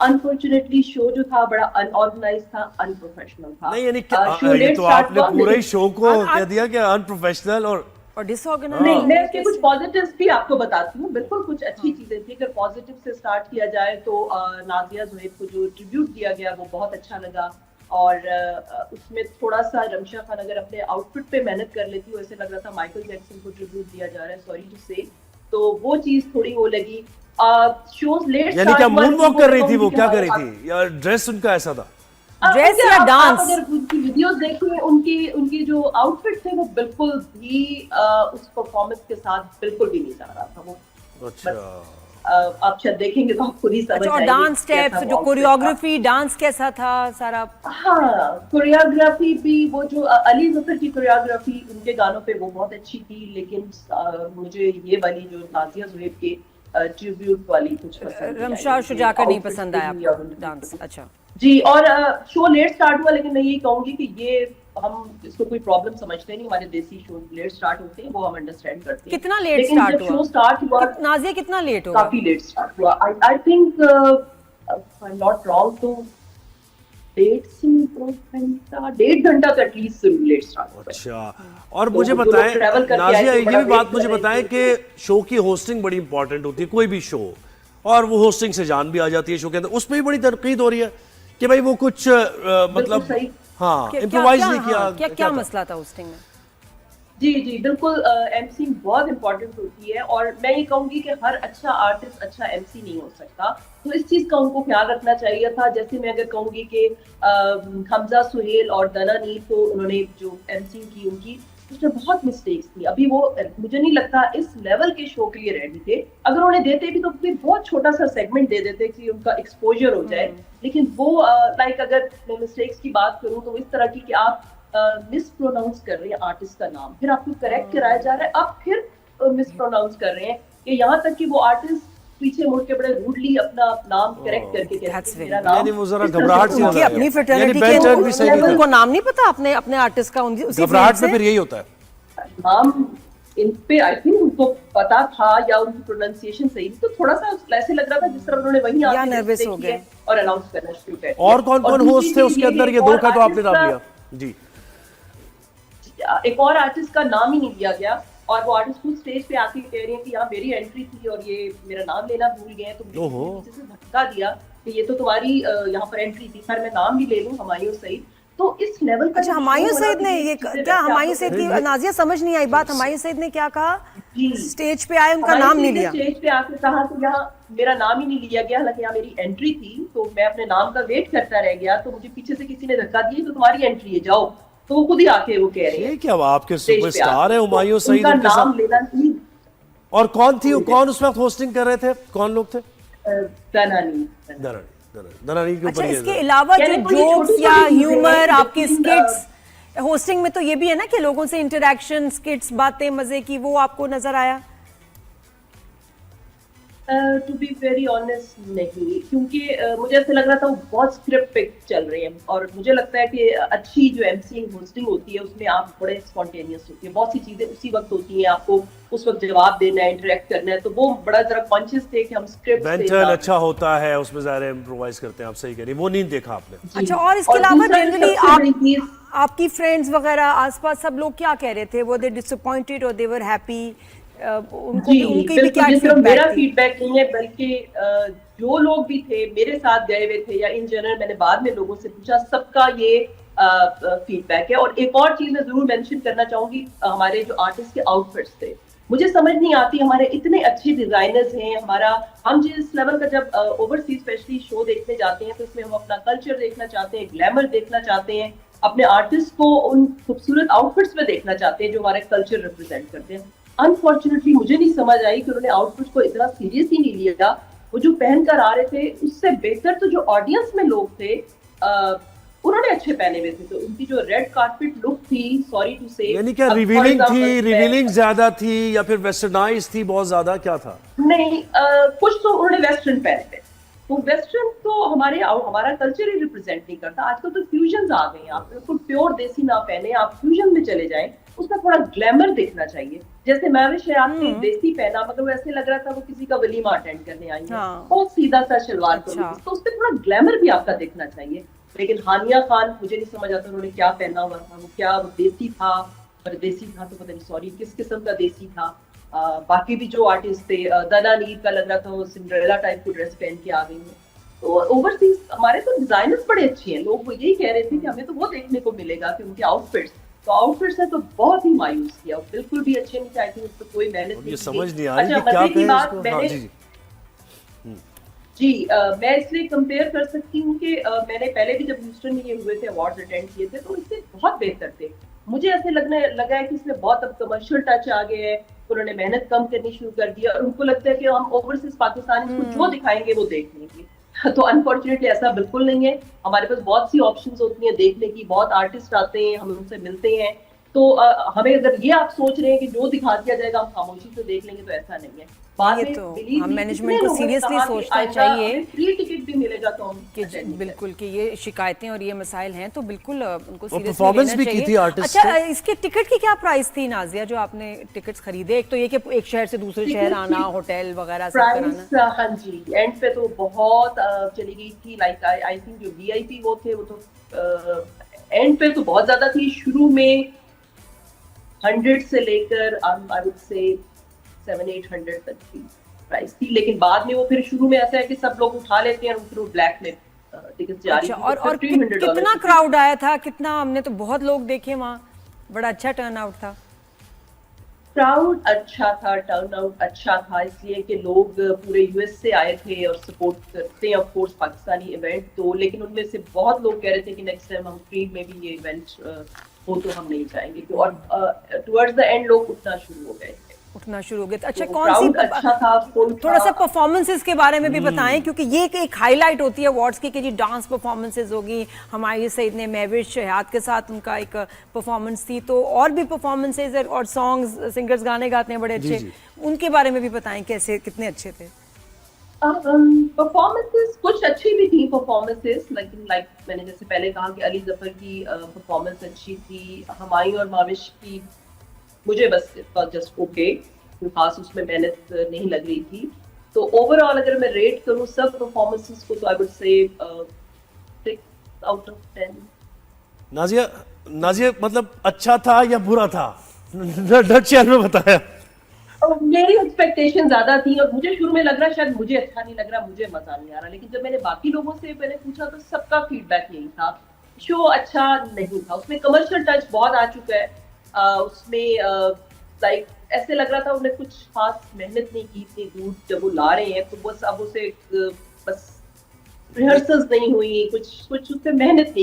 Unfortunately show जो था बड़ा अनऑर्गेनाइज था, अनप्रोफेशनल था। नहीं यानी ये तो आपने पूरे शो को कह दिया कि अनप्रोफेशनल और डिसऑर्गेनाइज। नहीं, मैं इसके कुछ पॉजिटिव्स भी आपको बताती हूँ। बिल्कुल कुछ अच्छी चीजें थी। अगर पॉजिटिव से स्टार्ट किया जाए तो नाजिया ज़ुहैब को जो ट्रिब्यूट दिया गया वो बहुत अच्छा लगा। और उसमें थोड़ा सा रमशा खान अगर अपने आउटफिट पे मेहनत कर लेती हो, ऐसे लग रहा था माइकल जैक्सन को ट्रिब्यूट दिया जा रहा है, सॉरी टू से, तो वो चीज थोड़ी वो लगी। शोज लेट यानी क्या मून वॉक कर रही थी वो, क्या कर रही थी, या ड्रेस उनका ऐसा था? ड्रेस या डांस? अगर उनकी वीडियोस देखें, उनकी जो आउटफिट थे वो बिल्कुल भी उस परफॉर्मेंस के साथ बिल्कुल भी नहीं जा रहा था वो। अच्छा, आप शायद देखेंगे तो आप खुद ही समझ जाएंगे। और डांस स्टेप्स, जो कोरियोग्राफी, डांस कैसा था सारा? हाँ, कोरियोग्राफी भी, वो जो अली ज़फर की कोरियोग्राफी उनके गानों पे वो बहुत अच्छी थी, लेकिन मुझे ये वाली जो नाज़िया ज़ुहैब के ट्रिब्यूट वाली कुछ पसंद रमशा शुजाकर नहीं पसंद आया डांस? अच्छा जी। और शो लेट स्टार्ट हुआ, लेकिन मैं यही कहूंगी कि ये हम इसको कोई प्रॉब्लम समझते नहीं। हमारे देसी शो लेट स्टार्ट होते हैं, वो हम अंडरस्टैंड करते हैं। कितना लेट स्टार्ट हुआ? शो स्टार्ट हुआ नाज़िया कितना लेट हुआ? काफी लेट स्टार्ट हुआ। I think I am not wrong तो 1.5 घंटा तो एटलीस्ट लेट स्टार्ट हुआ। अच्छा, और मुझे बताएं नाज़िया, ये भी बात मुझे बताएं कि शो की होस्टिंग बड़ी इंपॉर्टेंट होती है, कोई भी शो, और वो होस्टिंग से जान भी आ जाती है शो के अंदर, उसमें भी बड़ी तनकीद हो रही है कि भाई वो कुछ मतलब हाँ इम्प्रोवाइज नहीं किया। क्या मसला था होस्टिंग में? जी बिल्कुल, एमसी बहुत इंपॉर्टेंट होती है। और मैं ये कहूंगी कि हर अच्छा आर्टिस्ट अच्छा एमसी नहीं हो सकता, तो इस चीज का उनको ख्याल रखना चाहिए था। जैसे मैं अगर कहूंगी कि हमजा सुहेल और दना नीर को उन्होंने जो एमसी की, उनकी उसमें बहुत मिस्टेक्स थी। अभी वो मुझे नहीं लगता इस लेवल के शो के लिए रेडी थे। अगर उन्हें देते भी तो फिर बहुत छोटा सा सेगमेंट दे देते कि उनका एक्सपोजर हो जाए। लेकिन वो लाइक, अगर मैं मिस्टेक्स की बात करूं तो इस तरह की कि आप मिस प्रोनाउंस कर रहे हैं आर्टिस्ट का नाम, फिर आपको करेक्ट कराया जा रहा है, आप फिर मिस प्रोनाउंस कर रहे हैं, कि यहाँ तक कि वो आर्टिस्ट पीछे मुड़ के बड़े रूडली अपना नाम करेक्ट करके कहते हैं मेरा नाम। वो जरा घबराहट सी उनकी अपनी फ्रेटर्निटी के उनको नाम नहीं पता अपने आर्टिस्ट का, उसी घबराहट में फिर यही होता है। नाम इन पे आई थिंक उनको पता था, या उनकी प्रोनाउंसिएशन सही थी, तो थोड़ा सा ऐसे लग रहा था जिस तरह उन्होंने वही या नर्वस हो गए और अनाउंस करना शुरू कर दिया। और कौन होस्ट थे उसके अंदर? ये दो का तो आपने नाम लिया जी। एक और आर्टिस्ट का नाम ही नहीं लिया गया, और वो आर्टिस्ट खुद स्टेज पे आके कह रही है कि यहाँ मेरी एंट्री थी और ये मेरा नाम लेना भूल गए, तो मुझे पीछे से धक्का दिया कि ये तो तुम्हारी यहाँ पर एंट्री थी। सर मैं नाम भी ले लूं, हुमायूं सईद। तो इस लेवल का। अच्छा, हुमायूं सईद ने ये क्या, हुमायूं सईद की नाज़िया समझ नहीं आई बात, हुमायूं सईद ने क्या कहा? स्टेज पे आए, उनका नाम नहीं लिया। स्टेज पे आके कहा कि यहाँ मेरा नाम ही नहीं लिया गया, हालांकि यहाँ मेरी एंट्री थी, तो मैं अपने नाम का वेट करता रह गया, तो मुझे पीछे से किसी ने धक्का दिया, तो तुम्हारी एंट्री है, जाओ। तो वो खुद ही आके वो कह रहे हैं। क्या आपके सुपरस्टार है हुमायूं सईद, उनका नाम लेना नहीं। और कौन थी, कौन उस वक्त होस्टिंग कर रहे थे, कौन लोग थे? दनानी के ऊपर। अच्छा, इसके अलावा जो जोक्स या ह्यूमर, आपकी स्किट्स, होस्टिंग में तो ये भी है ना कि लोगों से इंटरेक्शन, स्किट्स, बातें मजे की, वो आपको नजर आया? टू बी वेरी ऑनेस्ट नहीं, क्योंकि मुझे ऐसा लग रहा था वो बहुत स्क्रिप्ट पे चल रहे हैं, और मुझे लगता है कि अच्छी जो एमसीइंग होस्टिंग होती है उसमें आप बड़े स्पॉन्टेनियस होती है, बहुत सी चीजें उसी वक्त होती हैं, आपको उस वक्त जवाब देना है, इंटरेक्ट करना है, तो वो बड़ा जरा कॉन्शियस थे कि हम स्क्रिप्ट से अच्छा होता है, उसमें ज़ाहिर इम्प्रोवाइज करते हैं, आप सही कह रही, वो नहीं देखा आपने। अच्छा, और इसके अलावा जनरली आपकी फ्रेंड्स वगैरह आसपास सब लोग क्या कह रहे थे? वो दे डिसअपॉइंटेड और दे वर हैप्पी? उनकी भी क्या मेरा फीडबैक नहीं है, बल्कि जो लोग भी थे मेरे साथ गए हुए थे, या इन जनरल मैंने बाद में लोगों से पूछा, सबका ये फीडबैक है। और एक और चीज मैं जरूर मेंशन करना चाहूंगी, हमारे जो आर्टिस्ट के आउटफिट्स थे, मुझे समझ नहीं आती, हमारे इतने अच्छे डिजाइनर्स हैं, हम जिस लेवल का जब ओवरसीज स्पेशली शो देखने जाते हैं, तो इसमें हम अपना कल्चर देखना चाहते हैं, ग्लैमर देखना चाहते हैं, अपने आर्टिस्ट को उन खूबसूरत आउटफिट्स में देखना चाहते हैं जो हमारे कल्चर रिप्रेजेंट करते हैं। अनफॉर्चुनेटली मुझे नहीं समझ आई कि उन्होंने आउटफिट को इतना सीरियसली नहीं लिया। वो जो पहन कर आ रहे थे उससे बेहतर तो जो ऑडियंस में लोग थे उन्होंने अच्छे पहने हुए थे, तो उनकी जो रेड कारपेट लुक थी, सॉरी टू से, यानी क्या रिवीलिंग थी, रिवीलिंग ज्यादा थी या फिर वेस्टर्नाइज थी बहुत ज्यादा, क्या था? नहीं, कुछ तो उन्होंने वेस्टर्न पहने थे, वो वेस्टर्न तो हमारा कल्चर ही रिप्रेजेंट नहीं करता। आजकल तो फ्यूजन आ गए हैं, आप बिल्कुल प्योर देसी ना पहने, आप फ्यूजन में चले जाएं, उसका थोड़ा ग्लैमर देखना चाहिए। जैसे मैविश है, आपने देसी पहना मगर वो ऐसे लग रहा था वो किसी का वलीमा अटेंड करने आई है, बहुत सीधा सा शलवार कमीज, तो उसपे थोड़ा ग्लैमर भी आपका देखना चाहिए। लेकिन हानिया खान, मुझे नहीं समझ आता उन्होंने क्या पहना हुआ था, वो क्या देसी था, पर देसी था तो पता नहीं, सॉरी, किस किस्म का देसी था। बाकी भी जो आर्टिस्ट थे, दना नीर का लग रहा था वो सिंड्रेला टाइप को ड्रेस पहन के आ गई है। तो ओवरसीज हमारे तो डिजाइनर्स बड़े अच्छे हैं, लोग वो यही कह रहे थे कि हमें तो वो देखने को मिलेगा कि उनके आउटफिट्स, तो आउटफिट्स है तो बहुत ही मायूस किया, बिल्कुल भी अच्छे नहीं चाहती, उस पर कोई मेहनत नहीं, ये समझ नहीं आ रही अच्छा, कि क्या मजे की कहें बात इसको। हाँ, मैंने जी जी मैं इसलिए कंपेयर कर सकती हूँ कि मैंने पहले भी जब ह्यूस्टन में ये हुए थे अवार्ड्स अटेंड किए थे तो इससे बहुत बेहतर थे। मुझे ऐसे लगा है कि इसमें बहुत अब कमर्शियल टच आ गए हैं, उन्होंने मेहनत कम करनी शुरू कर दी और उनको लगता है कि हम ओवरसीज पाकिस्तानी को जो दिखाएंगे वो देख लेंगे। तो अनफॉर्चुनेटली ऐसा बिल्कुल नहीं है, हमारे पास बहुत सी ऑप्शंस होती हैं देखने की, बहुत आर्टिस्ट आते हैं, हम उनसे मिलते हैं। तो हमें अगर ये आप सोच रहे हैं कि जो दिखा दिया जाएगा हम खामोशी से देख लेंगे, तो ऐसा नहीं है। बाद ये में तो believe हम me, मैनेजमेंट कितने को लोगों ने सीरियसली कहा कि सोचना आइंदा चाहिए हमें फ्री टिकट भी मिलेगा तो हम कि attend नहीं बिल्कुल कि ये शिकायतें और ये मसाइल हैं तो बिल्कुल उनको सीरियसली परफॉर्मेंस लेना भी की चाहिए। थी आर्टिस्ट अच्छा, इसके टिकट की क्या प्राइस थी नाजिया, जो आपने टिकट्स खरीदे? एक तो ये कि एक शहर से दूसरे शहर आना, होटल वगैरह सब प्राइस, कराना। हाँ जी, एंड पे तो बहुत चली गई थी। लाइक आई थिंक जो वीआईपी वो थे वो तो एंड पे तो बहुत ज्यादा थी। शुरू में 100 से लेकर आई वुड से 700-800 तक की प्राइस थी, लेकिन बाद में वो फिर शुरू में ऐसा है कि सब लोग उठा लेते हैं और फिर वो ब्लैक में टिकट जारी अच्छा, थी, और तो $1,500 कितना क्राउड आया था? कितना, हमने तो बहुत लोग देखे वहाँ, बड़ा अच्छा टर्न आउट था। क्राउड अच्छा था, टर्न आउट अच्छा था, इसलिए कि लोग पूरे यूएस से आए थे और सपोर्ट करते हैं ऑफ कोर्स पाकिस्तानी इवेंट। तो लेकिन उनमें से बहुत लोग कह रहे थे कि नेक्स्ट टाइम हम फ्री में भी ये इवेंट हो तो हम नहीं जाएंगे। और टुवर्ड्स द एंड लोग उठना शुरू हो गए। अच्छा, तो कौन सी अच्छा था, थोड़ा सा परफॉर्मेंसेस के बारे में भी बताएं, क्योंकि ये एक हाईलाइट होती है अवार्ड्स की कि जी डांस परफॉर्मेंसेस होगी। हमारी सईद ने महविश हयात के साथ उनका एक परफॉर्मेंस थी, तो और भी परफॉर्मेंसेस और सॉन्ग्स, सिंगर्स गाने गाते हैं बड़े अच्छे, उनके बारे में भी बताएं कैसे, कितने अच्छे थे परफॉर्मेंसेस। कुछ अच्छी भी थी परफॉर्मेंसेस, लेकिन लाइक मैंने जैसे पहले कहा कि अली जफर की परफॉर्मेंस अच्छी थी, हमायूं और माविश की मुझे बस जस्ट ओके, खास उसमें मेहनत नहीं लग रही थी। तो ओवरऑल अगर मैं रेट करूं सब परफॉर्मेंसेस को तो I would say 6 out of 10। Nazia मतलब अच्छा था या बुरा था? नटशेल में बताया। मेरी एक्सपेक्टेशन ज्यादा थी और मुझे शुरू में लग रहा शायद मुझे अच्छा नहीं लग रहा, मुझे मजा नहीं आ रहा, लेकिन जब मैंने बाकी लोगों से मैंने पूछा तो सबका फीडबैक यही था, शो अच्छा नहीं था, उसमें कमर्शियल टच बहुत आ चुका है। उसमें लाइक ऐसे लग रहा था उन्हें कुछ खास मेहनत नहीं की, इतनी दूर जब वो ला रहे हैं तो बस अब उसे बस रिहर्सल्स नहीं हुई, कुछ उससे मेहनत नहीं